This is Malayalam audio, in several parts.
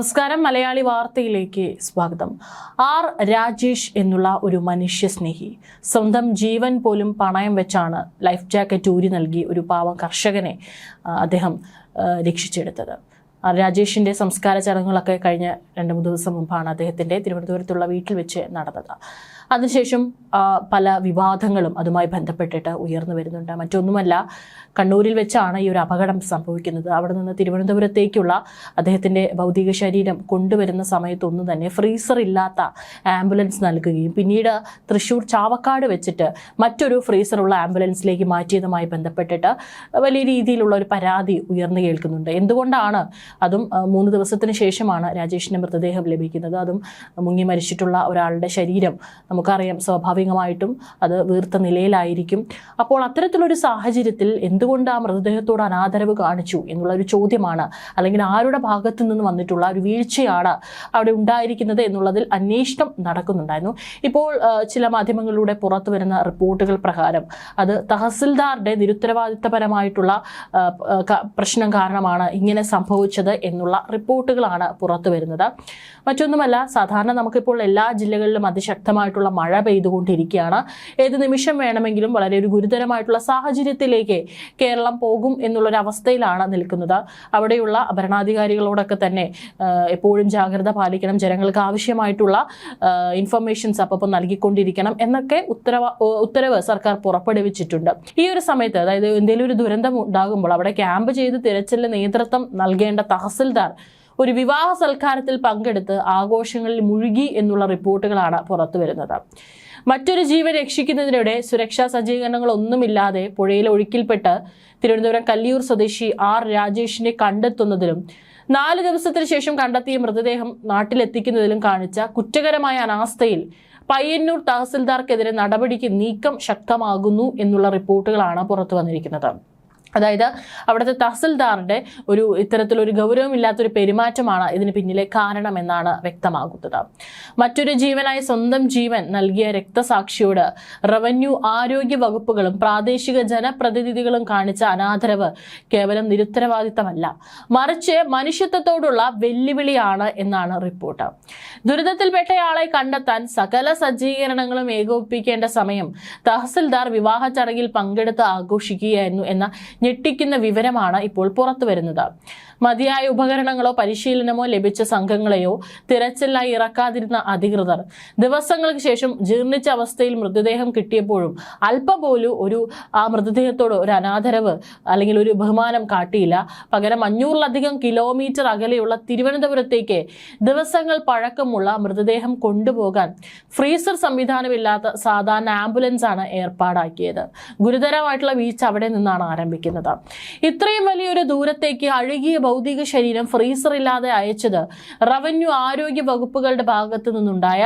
നമസ്കാരം. മലയാളി വാർത്തയിലേക്ക് സ്വാഗതം. ആർ രാജേഷ് എന്നുള്ള ഒരു മനുഷ്യസ്നേഹി സ്വന്തം ജീവൻ പോലും പണയം വെച്ചാണ് ലൈഫ് ജാക്കറ്റ് ഊരി നൽകി ഒരു പാവം കർഷകനെ അദ്ദേഹം രക്ഷിച്ചെടുത്തത്. ആർ രാജേഷിൻ്റെ സംസ്കാര ചടങ്ങുകളൊക്കെ കഴിഞ്ഞ 2-3 ദിവസം മുമ്പാണ് അദ്ദേഹത്തിൻ്റെ തിരുവനന്തപുരത്തുള്ള വീട്ടിൽ വെച്ച് നടന്നത്. അതിനുശേഷം പല വിവാദങ്ങളും അതുമായി ബന്ധപ്പെട്ടിട്ട് ഉയർന്നു വരുന്നുണ്ട്. മറ്റൊന്നുമല്ല, കണ്ണൂരിൽ വെച്ചാണ് ഈ ഒരു അപകടം സംഭവിക്കുന്നത്. അവിടെ നിന്ന് തിരുവനന്തപുരത്തേക്കുള്ള അദ്ദേഹത്തിൻ്റെ ഭൗതിക ശരീരം കൊണ്ടുവരുന്ന സമയത്തൊന്നും തന്നെ ഫ്രീസർ ഇല്ലാത്ത ആംബുലൻസ് നൽകുകയും പിന്നീട് തൃശ്ശൂർ ചാവക്കാട് വെച്ചിട്ട് മറ്റൊരു ഫ്രീസറുള്ള ആംബുലൻസിലേക്ക് മാറ്റിയതുമായി ബന്ധപ്പെട്ടിട്ട് വലിയ രീതിയിലുള്ള ഒരു പരാതി ഉയർന്നു കേൾക്കുന്നുണ്ട്. എന്തുകൊണ്ടാണ് അതും 3 ദിവസത്തിന് ശേഷമാണ് രാജേഷിൻ്റെ മൃതദേഹം ലഭിക്കുന്നത്. അതും മുങ്ങി മരിച്ചിട്ടുള്ള ഒരാളുടെ ശരീരം നമുക്കറിയാം, സ്വാഭാവികമായിട്ടും അത് വീർത്ത നിലയിലായിരിക്കും. അപ്പോൾ അത്തരത്തിലൊരു സാഹചര്യത്തിൽ എന്തുകൊണ്ട് ആ മൃതദേഹത്തോട് അനാദരവ് കാണിച്ചു എന്നുള്ളൊരു ചോദ്യമാണ്, അല്ലെങ്കിൽ ആരുടെ ഭാഗത്തു നിന്ന് വന്നിട്ടുള്ള ഒരു വീഴ്ചയാണ് അവിടെ ഉണ്ടായിരിക്കുന്നത് എന്നുള്ളതിൽ അന്വേഷണം നടക്കുന്നുണ്ടായിരുന്നു. ഇപ്പോൾ ചില മാധ്യമങ്ങളിലൂടെ പുറത്തു വരുന്ന റിപ്പോർട്ടുകൾ പ്രകാരം അത് തഹസിൽദാറുടെ നിരുത്തരവാദിത്തപരമായിട്ടുള്ള പ്രശ്നം കാരണമാണ് ഇങ്ങനെ സംഭവിച്ചത് എന്നുള്ള റിപ്പോർട്ടുകളാണ് പുറത്തു വരുന്നത്. മറ്റൊന്നുമല്ല, സാധാരണ നമുക്കിപ്പോൾ എല്ലാ ജില്ലകളിലും അതിശക്തമായിട്ടുള്ള മഴ പെയ്തുകൊണ്ടിരിക്കുകയാണ്. ഏത് നിമിഷം വേണമെങ്കിലും വളരെ ഒരു ഗുരുതരമായിട്ടുള്ള സാഹചര്യത്തിലേക്ക് കേരളം പോകും എന്നുള്ളൊരവസ്ഥയിലാണ് നിൽക്കുന്നത്. അവിടെയുള്ള ഭരണാധികാരികളോടൊക്കെ തന്നെ എപ്പോഴും ജാഗ്രത പാലിക്കണം, ജനങ്ങൾക്ക് ആവശ്യമായിട്ടുള്ള ഇൻഫർമേഷൻസ് അപ്പം നൽകിക്കൊണ്ടിരിക്കണം എന്നൊക്കെ ഉത്തരവ് സർക്കാർ പുറപ്പെടുവിച്ചിട്ടുണ്ട്. ഈ ഒരു സമയത്ത്, അതായത് എന്തെങ്കിലും ഒരു ദുരന്തം ഉണ്ടാകുമ്പോൾ അവിടെ ക്യാമ്പ് ചെയ്ത് തിരച്ചിലിന് നേതൃത്വം നൽകേണ്ട തഹസിൽദാർ ഒരു വിവാഹ സൽക്കാരത്തിൽ പങ്കെടുത്ത് ആഘോഷങ്ങളിൽ മുഴുകി എന്നുള്ള റിപ്പോർട്ടുകളാണ് പുറത്തു വരുന്നത്. മറ്റൊരു ജീവൻ രക്ഷിക്കുന്നതിനിടെ സുരക്ഷാ സജ്ജീകരണങ്ങളൊന്നുമില്ലാതെ പുഴയിൽ ഒഴുക്കിൽപ്പെട്ട് തിരുവനന്തപുരം കല്ലിയൂർ സ്വദേശി ആർ രാജേഷിനെ കണ്ടെത്തുന്നതിലും 4 ദിവസത്തിന് ശേഷം കണ്ടെത്തിയ മൃതദേഹം നാട്ടിലെത്തിക്കുന്നതിലും കാണിച്ച കുറ്റകരമായ അനാസ്ഥയിൽ പയ്യന്നൂർ തഹസിൽദാർക്കെതിരെ നടപടിക്ക് നീക്കം ശക്തമാകുന്നു എന്നുള്ള റിപ്പോർട്ടുകളാണ് പുറത്തു വന്നിരിക്കുന്നത്. അതായത് അവിടുത്തെ തഹസിൽദാറിന്റെ ഇത്തരത്തിലൊരു ഗൗരവമില്ലാത്തൊരു പെരുമാറ്റമാണ് ഇതിന് പിന്നിലെ കാരണമെന്നാണ് വ്യക്തമാകുന്നത്. മറ്റൊരു ജീവനായി സ്വന്തം ജീവൻ നൽകിയ രക്തസാക്ഷിയോട് റവന്യൂ, ആരോഗ്യ വകുപ്പുകളും പ്രാദേശിക ജനപ്രതിനിധികളും കാണിച്ച അനാദരവ് കേവലം നിരുത്തരവാദിത്തമല്ല, മറിച്ച് മനുഷ്യത്വത്തോടുള്ള വെല്ലുവിളിയാണ് എന്നാണ് റിപ്പോർട്ട്. ദുരിതത്തിൽപ്പെട്ടയാളെ കണ്ടെത്താൻ സകല സജ്ജീകരണങ്ങളും ഏകോപിപ്പിക്കേണ്ട സമയം തഹസിൽദാർ വിവാഹ ചടങ്ങിൽ പങ്കെടുത്ത് ആഘോഷിക്കുകയായിരുന്നു എന്ന ഞെട്ടിക്കുന്ന വിവരമാണ് ഇപ്പോൾ പുറത്തു വരുന്നത്. മതിയായ ഉപകരണങ്ങളോ പരിശീലനമോ ലഭിച്ച സംഘങ്ങളെയോ തിരച്ചിലായി ഇറക്കാതിരുന്ന അധികൃതർ ദിവസങ്ങൾക്ക് ശേഷം ജീർണിച്ച അവസ്ഥയിൽ മൃതദേഹം കിട്ടിയപ്പോഴും അല്പം പോലും ആ മൃതദേഹത്തോട് ഒരു അനാദരവ് അല്ലെങ്കിൽ ഒരു ബഹുമാനം കാട്ടിയില്ല. പകരം 500-ലധികം കിലോമീറ്റർ അകലെയുള്ള തിരുവനന്തപുരത്തേക്ക് ദിവസങ്ങൾ പഴക്കമുള്ള മൃതദേഹം കൊണ്ടുപോകാൻ ഫ്രീസർ സംവിധാനമില്ലാത്ത സാധാരണ ആംബുലൻസ് ആണ് ഏർപ്പാടാക്കിയത്. ഗുരുതരമായിട്ടുള്ള വീഴ്ച അവിടെ നിന്നാണ് ആരംഭിക്കുന്നത്. ഇത്രയും വലിയൊരു ദൂരത്തേക്ക് അഴുകിയ ഭൗതിക ശരീരം ഫ്രീസർ ഇല്ലാതെ അയച്ചത് റവന്യൂ, ആരോഗ്യ വകുപ്പുകളുടെ ഭാഗത്തു നിന്നുണ്ടായ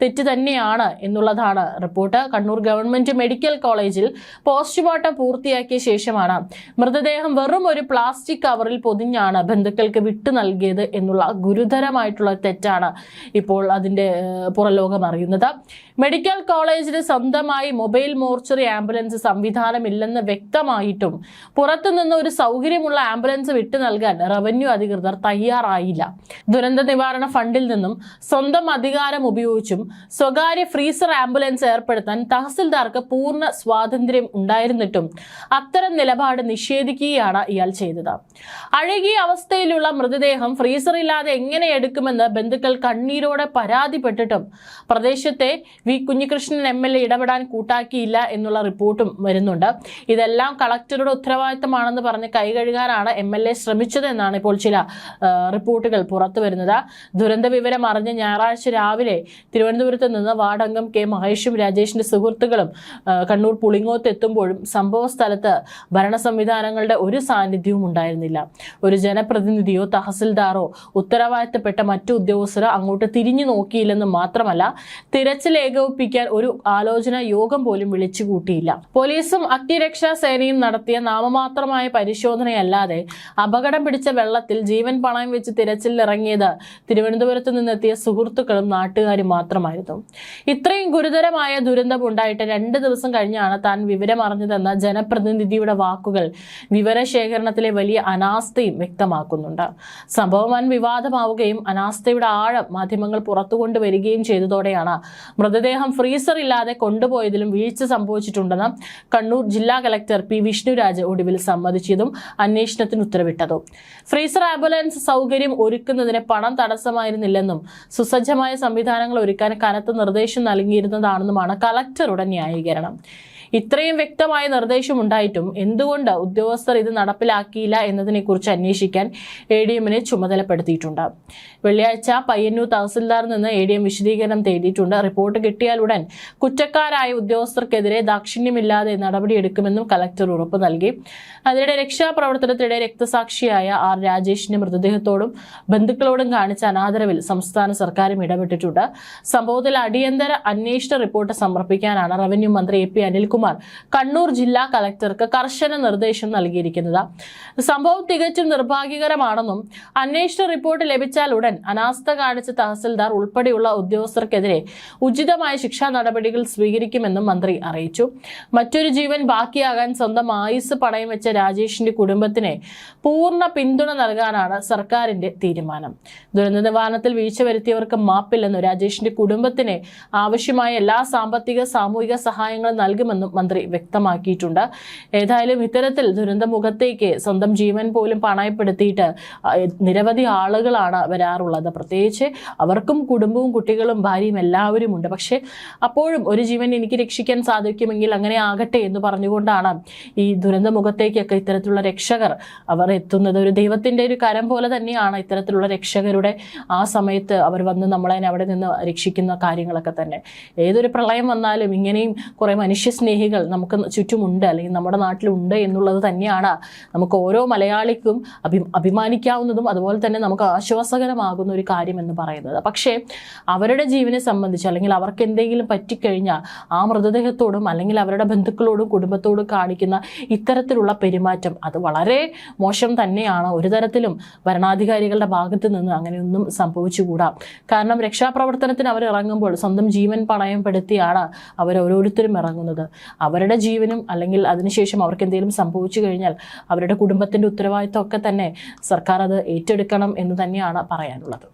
തെറ്റ് തന്നെയാണ് എന്നുള്ളതാണ് റിപ്പോർട്ട്. കണ്ണൂർ ഗവൺമെന്റ് മെഡിക്കൽ കോളേജിൽ പോസ്റ്റ്മോർട്ടം പൂർത്തിയാക്കിയ ശേഷമാണ് മൃതദേഹം വെറും ഒരു പ്ലാസ്റ്റിക് കവറിൽ പൊതിഞ്ഞാണ് ബന്ധുക്കൾക്ക് വിട്ടു നൽകിയത് എന്നുള്ള ഗുരുതരമായിട്ടുള്ള തെറ്റാണ് ഇപ്പോൾ അതിന്റെ പുറലോകം അറിയുന്നത്. മെഡിക്കൽ കോളേജിന് സ്വന്തമായി മൊബൈൽ മോർച്ചറി ആംബുലൻസ് സംവിധാനമില്ലെന്ന് വ്യക്തമായിട്ടും പുറത്തുനിന്ന് ഒരു സൗകര്യമുള്ള ആംബുലൻസ് വിട്ടു നൽകാൻ റവന്യൂ അധികൃതർ തയ്യാറായില്ല. ദുരന്ത നിവാരണ ഫണ്ടിൽ നിന്നും സ്വന്തം അധികാരം ഉപയോഗിച്ചും സ്വകാര്യ ഫ്രീസർ ആംബുലൻസ് ഏർപ്പെടുത്താൻ തഹസിൽദാർക്ക് പൂർണ്ണ സ്വാതന്ത്ര്യം ഉണ്ടായിരുന്നിട്ടും അത്തരം നിലപാട് നിഷേധിക്കുകയാണ് ഇയാൾ ചെയ്തത്. അഴുകിയ അവസ്ഥയിലുള്ള മൃതദേഹം ഫ്രീസറില്ലാതെ എങ്ങനെ എടുക്കുമെന്ന് ബന്ധുക്കൾ കണ്ണീരോടെ പരാതിപ്പെട്ടിട്ടും പ്രദേശത്തെ വി കുഞ്ഞികൃഷ്ണൻ MLA ഇടപെടാൻ കൂട്ടാക്കിയില്ല എന്നുള്ള റിപ്പോർട്ടും വരുന്നുണ്ട്. ഇതെല്ലാം കളക്ടറുടെ ഉത്തരവാദിത്തമാണെന്ന് പറഞ്ഞ് കൈകഴുകാനാണ് MLA ശ്രമിച്ചത് എന്നാണ് ഇപ്പോൾ ചില റിപ്പോർട്ടുകൾ പുറത്തു വരുന്നത്. ദുരന്ത വിവരം അറിഞ്ഞ് ഞായറാഴ്ച രാവിലെ തിരുവനന്തപുരത്ത് നിന്ന് വാർഡംഗം കെ മഹേഷും രാജേഷിന്റെ സുഹൃത്തുക്കളും കണ്ണൂർ പുളിങ്ങോത്ത് എത്തുമ്പോഴും സംഭവ സ്ഥലത്ത് ഭരണ സംവിധാനങ്ങളുടെ ഒരു സാന്നിധ്യവും ഉണ്ടായിരുന്നില്ല. ഒരു ജനപ്രതിനിധിയോ തഹസിൽദാറോ ഉത്തരവാദിത്തപ്പെട്ട മറ്റു ഉദ്യോഗസ്ഥരോ അങ്ങോട്ട് തിരിഞ്ഞു നോക്കിയില്ലെന്ന് മാത്രമല്ല, തിരച്ചിൽ ഏകോപിപ്പിക്കാൻ ഒരു ആലോചന യോഗം പോലും വിളിച്ചുകൂട്ടിയില്ല. പോലീസും അഗ്നിരക്ഷാ സേനയും നടത്തിയ നാമമാത്രമായ പരിശോധനയല്ലാതെ അപകടം പിടിച്ച വെള്ളത്തിൽ ജീവൻ പണയം വെച്ച് തിരച്ചിലിറങ്ങിയത് തിരുവനന്തപുരത്ത് നിന്നെത്തിയ സുഹൃത്തുക്കളും നാട്ടുകാരും മാത്രമായിരുന്നു. ഇത്രയും ഗുരുതരമായ ദുരന്തം ഉണ്ടായിട്ട് 2 ദിവസം കഴിഞ്ഞാണ് താൻ വിവരമറിഞ്ഞതെന്ന ജനപ്രതിനിധിയുടെ വാക്കുകൾ വിവരശേഖരണത്തിലെ വലിയ അനാസ്ഥയും വ്യക്തമാക്കുന്നുണ്ട്. സംഭവം വൻ വിവാദമാവുകയും അനാസ്ഥയുടെ ആഴം മാധ്യമങ്ങൾ പുറത്തു കൊണ്ടുവരികയും ചെയ്തതോടെയാണ് മൃതദേഹം ഫ്രീസർ ഇല്ലാതെ കൊണ്ടുപോയതിലും വീഴ്ച സംഭവിച്ചിട്ടുണ്ടെന്ന് കണ്ണൂർ ജില്ലാ കളക്ടർ പി വിഷ്ണുരാജ് ഒടുവിൽ സമ്മതിച്ചതും അന്വേഷണത്തിന് ഉത്തരവിട്ടതും. ഫ്രീസർ ആംബുലൻസ് സൗകര്യം ഒരുക്കുന്നതിന് പണം തടസ്സമായിരുന്നില്ലെന്നും സുസജ്ജമായ സംവിധാനങ്ങൾ ഒരുക്കാൻ കനത്ത നിർദ്ദേശം നൽകിയിരുന്നതാണെന്നുമാണ് കളക്ടറുടെ ന്യായീകരണം. ഇത്രയും വ്യക്തമായ നിർദ്ദേശം ഉണ്ടായിട്ടും എന്തുകൊണ്ട് ഉദ്യോഗസ്ഥർ ഇത് നടപ്പിലാക്കിയില്ല എന്നതിനെക്കുറിച്ച് അന്വേഷിക്കാൻ ADMനെ ചുമതലപ്പെടുത്തിയിട്ടുണ്ട്. വെള്ളിയാഴ്ച പയ്യന്നൂർ തഹസിൽദാറിൽ നിന്ന് ADM വിശദീകരണം തേടിയിട്ടുണ്ട്. റിപ്പോർട്ട് കിട്ടിയാലുടൻ കുറ്റക്കാരായ ഉദ്യോഗസ്ഥർക്കെതിരെ ദാക്ഷിണ്യമില്ലാതെ നടപടിയെടുക്കുമെന്നും കളക്ടർ ഉറപ്പ് നൽകി. അതിനിടെ രക്ഷാപ്രവർത്തനത്തിനിടെ രക്തസാക്ഷിയായ R രാജേഷിന്റെ മൃതദേഹത്തോടും ബന്ധുക്കളോടും കാണിച്ച അനാദരവിൽ സംസ്ഥാന സർക്കാരും ഇടപെട്ടിട്ടുണ്ട്. സംഭവത്തിൽ അടിയന്തര അന്വേഷണ റിപ്പോർട്ട് സമർപ്പിക്കാനാണ് റവന്യൂ മന്ത്രി AP അനിൽകുമാർ കണ്ണൂർ ജില്ലാ കളക്ടർക്ക് കർശന നിർദ്ദേശം നൽകിയിരിക്കുന്നത്. സംഭവം തികച്ചും നിർഭാഗ്യകരമാണെന്നും അന്വേഷണ റിപ്പോർട്ട് ലഭിച്ചാൽ ഉടൻ അനാസ്ഥ കാണിച്ച തഹസിൽദാർ ഉൾപ്പെടെയുള്ള ഉദ്യോഗസ്ഥർക്കെതിരെ ഉചിതമായ ശിക്ഷാ നടപടികൾ സ്വീകരിക്കുമെന്നും മന്ത്രി അറിയിച്ചു. മറ്റൊരു ജീവൻ ബാക്കിയാകാൻ സ്വന്തം ആയുസ് പണയം വെച്ച രാജേഷിന്റെ കുടുംബത്തിന് പൂർണ്ണ പിന്തുണ നൽകാനാണ് സർക്കാരിന്റെ തീരുമാനം. ദുരന്ത നിവാരണത്തിൽ വീഴ്ച വരുത്തിയവർക്ക് മാപ്പില്ലെന്നും രാജേഷിന്റെ കുടുംബത്തിന് ആവശ്യമായ എല്ലാ സാമ്പത്തിക സാമൂഹിക സഹായങ്ങളും നൽകുമെന്നും മന്ത്രി വ്യക്തമാക്കിയിട്ടുണ്ട്. ഏതായാലും ഇത്തരത്തിൽ ദുരന്തമുഖത്തേക്ക് സ്വന്തം ജീവൻ പോലും പണയപ്പെടുത്തിയിട്ട് നിരവധി ആളുകളാണ് വരാറുള്ളത്. പ്രത്യേകിച്ച് അവർക്കും കുടുംബവും കുട്ടികളും ഭാര്യയും എല്ലാവരും ഉണ്ട്. പക്ഷെ അപ്പോഴും ഒരു ജീവൻ എനിക്ക് രക്ഷിക്കാൻ സാധിക്കുമെങ്കിൽ അങ്ങനെ ആകട്ടെ എന്ന് പറഞ്ഞുകൊണ്ടാണ് ഈ ദുരന്തമുഖത്തേക്കൊക്കെ ഇത്തരത്തിലുള്ള രക്ഷകർ അവർ എത്തുന്നത്. ഒരു ദൈവത്തിന്റെ ഒരു കരം പോലെ തന്നെയാണ് ഇത്തരത്തിലുള്ള രക്ഷകരുടെ ആ സമയത്ത് അവർ വന്ന് നമ്മളെ അവിടെ നിന്ന് രക്ഷിക്കുന്ന കാര്യങ്ങളൊക്കെ തന്നെ. ഏതൊരു പ്രളയം വന്നാലും ഇങ്ങനെയും കുറെ മനുഷ്യസ്നേഹികൾ നമുക്ക് ചുറ്റുമുണ്ട്, അല്ലെങ്കിൽ നമ്മുടെ നാട്ടിലുണ്ട് എന്നുള്ളത് തന്നെയാണ് നമുക്ക് ഓരോ മലയാളിക്കും അഭിമാനിക്കാവുന്നതും അതുപോലെ തന്നെ നമുക്ക് ആശ്വാസകരമാകുന്ന ഒരു കാര്യം എന്ന് പറയുന്നത്. പക്ഷേ അവരുടെ ജീവനെ സംബന്ധിച്ച് അല്ലെങ്കിൽ അവർക്ക് എന്തെങ്കിലും പറ്റിക്കഴിഞ്ഞാൽ ആ മൃതദേഹത്തോടും അല്ലെങ്കിൽ അവരുടെ ബന്ധുക്കളോടും കുടുംബത്തോടും കാണിക്കുന്ന ഇത്തരത്തിലുള്ള പെരുമാറ്റം അത് വളരെ മോശം തന്നെയാണ്. ഒരു തരത്തിലും ഭരണാധികാരികളുടെ ഭാഗത്ത് നിന്ന് അങ്ങനെയൊന്നും സംഭവിച്ചുകൂടാ. കാരണം രക്ഷാപ്രവർത്തനത്തിന് അവർ ഇറങ്ങുമ്പോൾ സ്വന്തം ജീവൻ പണയപ്പെടുത്തിയാണ് അവർ ഓരോരുത്തരും ഇറങ്ങുന്നത്. അവരുടെ ജീവനും അല്ലെങ്കിൽ അതിനുശേഷം അവർക്ക് എന്തെങ്കിലും സംഭവിച്ചു കഴിഞ്ഞാൽ അവരുടെ കുടുംബത്തിന്റെ ഉത്തരവാദിത്തം ഒക്കെ തന്നെ സർക്കാർ അത് ഏറ്റെടുക്കണം എന്ന് തന്നെയാണ് പറയാനുള്ളത്.